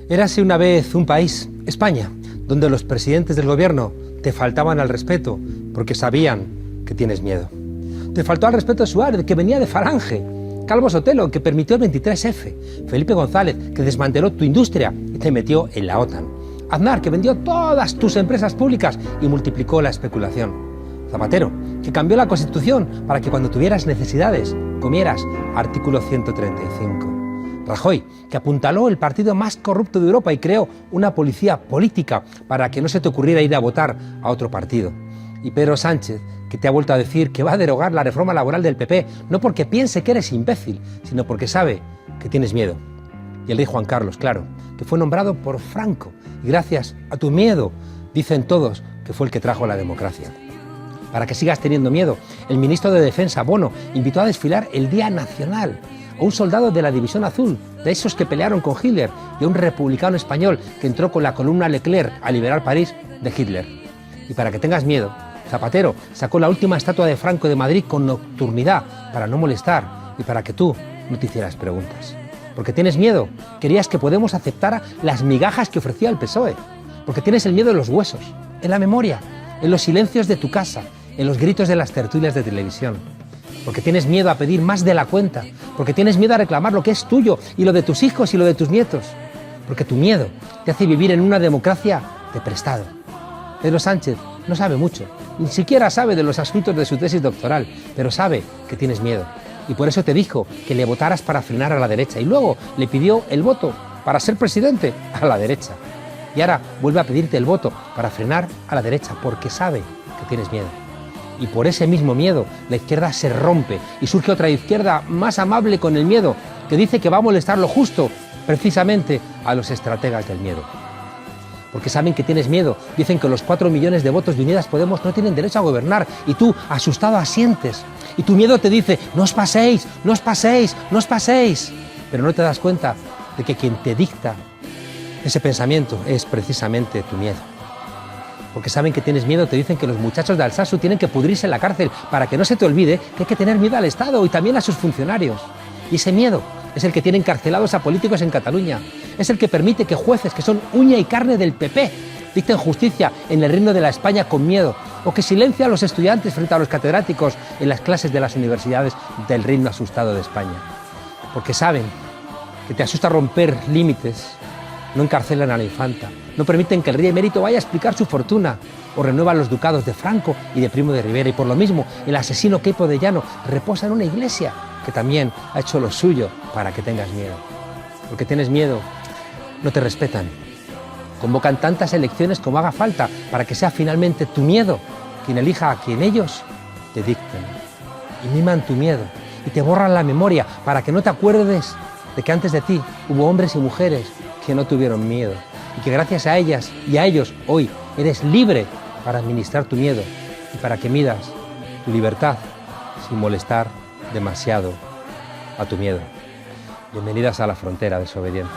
Érase una vez un país, España, donde los presidentes del gobierno te faltaban al respeto porque sabían que tienes miedo. Te faltó al respeto Suárez, que venía de Falange, Calvo Sotelo, que permitió el 23F, Felipe González, que desmanteló tu industria y te metió en la OTAN, Aznar, que vendió todas tus empresas públicas y multiplicó la especulación, Zapatero, que cambió la Constitución para que cuando tuvieras necesidades comieras artículo 135. Rajoy, que apuntaló el partido más corrupto de Europa y creó una policía política para que no se te ocurriera ir a votar a otro partido. Y Pedro Sánchez, que te ha vuelto a decir que va a derogar la reforma laboral del PP, no porque piense que eres imbécil, sino porque sabe que tienes miedo. Y el rey Juan Carlos, claro, que fue nombrado por Franco, y gracias a tu miedo, dicen todos que fue el que trajo la democracia. Para que sigas teniendo miedo, el ministro de Defensa, Bono, invitó a desfilar el Día Nacional a un soldado de la División Azul, de esos que pelearon con Hitler, y a un republicano español que entró con la columna Leclerc a liberar París de Hitler. Y para que tengas miedo, Zapatero sacó la última estatua de Franco de Madrid con nocturnidad para no molestar y para que tú no te hicieras preguntas. Porque tienes miedo, querías que Podemos aceptara las migajas que ofrecía el PSOE. Porque tienes el miedo en los huesos, en la memoria, en los silencios de tu casa, en los gritos de las tertulias de televisión. Porque tienes miedo a pedir más de la cuenta, porque tienes miedo a reclamar lo que es tuyo y lo de tus hijos y lo de tus nietos. Porque tu miedo te hace vivir en una democracia de prestado. Pedro Sánchez no sabe mucho, ni siquiera sabe de los asuntos de su tesis doctoral, pero sabe que tienes miedo. Y por eso te dijo que le votaras para frenar a la derecha y luego le pidió el voto para ser presidente a la derecha. Y ahora vuelve a pedirte el voto para frenar a la derecha porque sabe que tienes miedo. Y por ese mismo miedo la izquierda se rompe y surge otra izquierda más amable con el miedo que dice que va a molestar lo justo precisamente a los estrategas del miedo. Porque saben que tienes miedo, dicen que los 4 millones de votos de Unidas Podemos no tienen derecho a gobernar y tú, asustado, asientes. Y tu miedo te dice, no os paséis, no os paséis, no os paséis. Pero no te das cuenta de que quien te dicta ese pensamiento es precisamente tu miedo. Porque saben que tienes miedo, te dicen que los muchachos de Alsasu tienen que pudrirse en la cárcel para que no se te olvide que hay que tener miedo al Estado y también a sus funcionarios. Y ese miedo es el que tiene encarcelados a políticos en Cataluña. Es el que permite que jueces que son uña y carne del PP dicten justicia en el reino de la España con miedo, o que silencia a los estudiantes frente a los catedráticos en las clases de las universidades del reino asustado de España. Porque saben que te asusta romper límites, no encarcelan a la infanta, no permiten que el rey emérito vaya a explicar su fortuna, o renuevan los ducados de Franco y de Primo de Rivera, y por lo mismo el asesino Queipo de Llano reposa en una iglesia que también ha hecho lo suyo para que tengas miedo. Porque tienes miedo, no te respetan. Convocan tantas elecciones como haga falta para que sea finalmente tu miedo quien elija a quien ellos te dicten. Y miman tu miedo y te borran la memoria para que no te acuerdes de que antes de ti hubo hombres y mujeres que no tuvieron miedo y que gracias a ellas y a ellos hoy eres libre para administrar tu miedo y para que midas tu libertad sin molestar demasiado a tu miedo. Bienvenidas a la frontera, desobedientes.